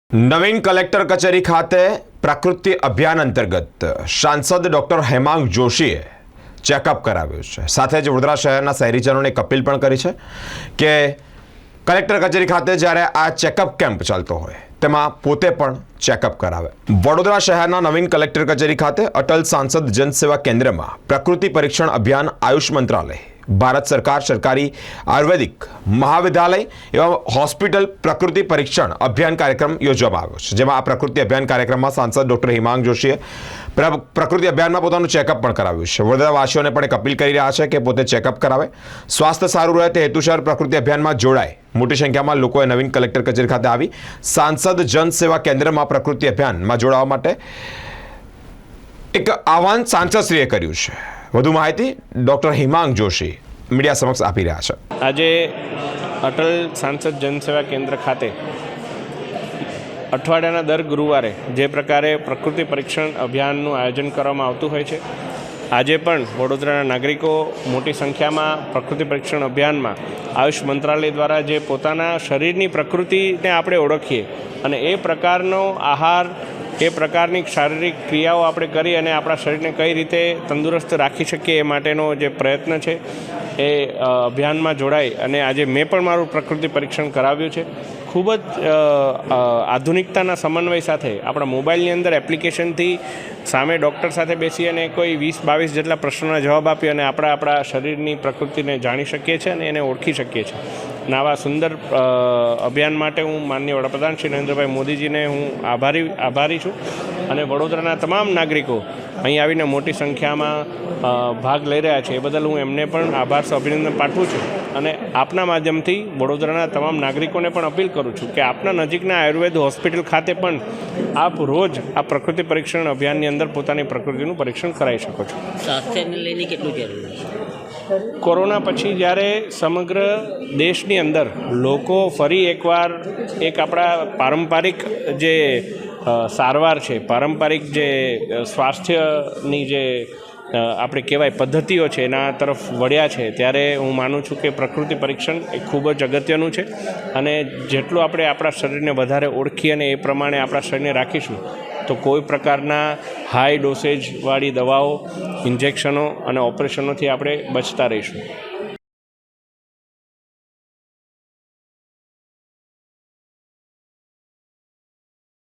નવીન collector કચેરી ખાતે પ્રકૃતિ અભિયાન અંતર્ગત સાંસદ ડોક્ટર હેમાંગ જોશીએ ચેકઅપ કરાવ્યું છે। સાથે જ વડોદરા શહેરના શહેરીજનોને એક અપીલ પણ કરી છે કે કલેક્ટર કચેરી ખાતે જ્યારે આ ચેકઅપ કેમ્પ ચાલતો હોય તેમાં પોતે પણ ચેકઅપ કરાવે। વડોદરા શહેરના નવીન કલેક્ટર કચેરી ખાતે અટલ સાંસદ જનસેવા કેન્દ્રમાં પ્રકૃતિ પરીક્ષણ અભિયાન આયુષ મંત્રાલય ભારત સરકાર સરકારી આયુર્વેદિક મહાવિદ્યાલય એवं હોસ્પિટલ પ્રકૃતિ પરીક્ષણ અભિયાન કાર્યક્રમ યોજવામાં આવ્યો છે, જેમાં આ પ્રકૃતિ અભિયાન કાર્યક્રમમાં સાંસદ ડોક્ટર હેમાંગ જોશીએ પ્રકૃતિ અભિયાનમાં પોતાનું ચેકઅપ પણ કરાવ્યું છે। વડોદરાવાસીઓને પણ એક અપીલ કરી રહ્યા છે કે પોતે ચેકઅપ કરાવે, સ્વાસ્થ્ય સારું રહે તે હેતુસર પ્રકૃતિ અભિયાનમાં જોડાય। મોટી સંખ્યામાં લોકોએ નવીન કલેક્ટર કચેરી ખાતે આવી સાંસદ જનસેવા કેન્દ્રમાં પ્રકૃતિ અભિયાનમાં જોડાવા માટે એક આહવાન સાંસદશ્રીએ કર્યું છે। વધુ માહિતી ડોક્ટર હેમાંગ જોશી મીડિયા સમક્ષ આપી રહ્યા છે। આજે અટલ સાંસદ જનસેવા કેન્દ્ર ખાતે અઠવાડિયાના દર ગુરુવારે જે પ્રકારે પ્રકૃતિ પરીક્ષણ અભિયાનનું આયોજન કરવામાં આવતું હોય છે, આજે પણ વડોદરાના નાગરિકો મોટી સંખ્યામાં પ્રકૃતિ પરીક્ષણ અભિયાનમાં આયુષ મંત્રાલય દ્વારા જે પોતાના શરીરની પ્રકૃતિને આપણે ઓળખીએ અને એ પ્રકારનો આહાર, એ પ્રકારની શારીરિક ક્રિયાઓ આપણે કરી અને આપણા શરીરને કઈ રીતે તંદુરસ્ત રાખી શકીએ એ માટેનો જે પ્રયત્ન છે એ અભિયાનમાં જોડાઈ અને આજે મેં પણ મારું પ્રકૃતિ પરીક્ષણ કરાવ્યું છે। ખૂબ જ આધુનિકતાના સમન્વય સાથે આપણા મોબાઈલની અંદર એપ્લિકેશનથી સામે ડૉક્ટર સાથે બેસી અને કોઈ 20-22 જેટલા પ્રશ્નોના જવાબ આપી અને આપણા શરીરની પ્રકૃતિને જાણી શકીએ છીએ અને એને ઓળખી શકીએ છીએ। અને આવા સુંદર અભિયાન માટે હું માનનીય વડાપ્રધાન શ્રી નરેન્દ્રભાઈ મોદીજીને હું આભારી છું અને વડોદરાના તમામ નાગરિકો અહીં આવીને મોટી સંખ્યામાં ભાગ લઈ રહ્યા છે એ બદલ હું એમને પણ આભાર અભિનંદન પાઠવું છું અને આપના માધ્યમથી વડોદરાના તમામ નાગરિકોને પણ અપીલ કરું છું કે આપના નજીકના આયુર્વેદ હોસ્પિટલ ખાતે પણ આપ રોજ આ પ્રકૃતિ પરીક્ષણ અભિયાનની અંદર પોતાની પ્રકૃતિનું પરીક્ષણ કરાવી શકો છો। સ્વાસ્થ્યને લઈને કેટલું જરૂરી છે? કોરોના પછી જ્યારે સમગ્ર દેશની અંદર લોકો ફરી એકવાર એક આપણા પારંપરિક જે સારવાર છે, પારંપરિક જે સ્વાસ્થ્યની જે આપણે કહેવાય પદ્ધતિઓ છે એના તરફ વળ્યા છે, ત્યારે હું માનું છું કે પ્રકૃતિ પરીક્ષણ એ ખૂબ જ અગત્યનું છે અને જેટલું આપણે આપણા શરીરને વધારે ઓળખી અને એ પ્રમાણે આપણા શરીરને રાખીશું તો કોઈ પ્રકારના હાઈ ડોસેજવાળી દવાઓ, ઇન્જેક્શનો અને ઓપરેશનોથી આપણે બચતા રહીશું।